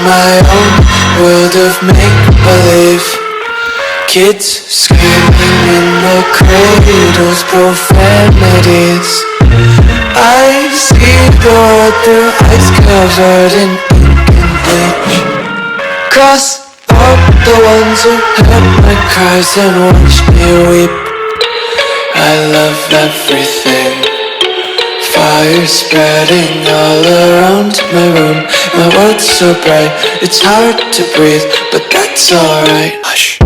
my own world of make-believe. Kids screaming in the cradles, profanities. I see the world through eyes covered in ink and bleach. Cross out the ones who heard my cries and watched me weep. I love everything. Fire spreading all around my room. My world's so bright, it's hard to breathe, but that's alright. Hush.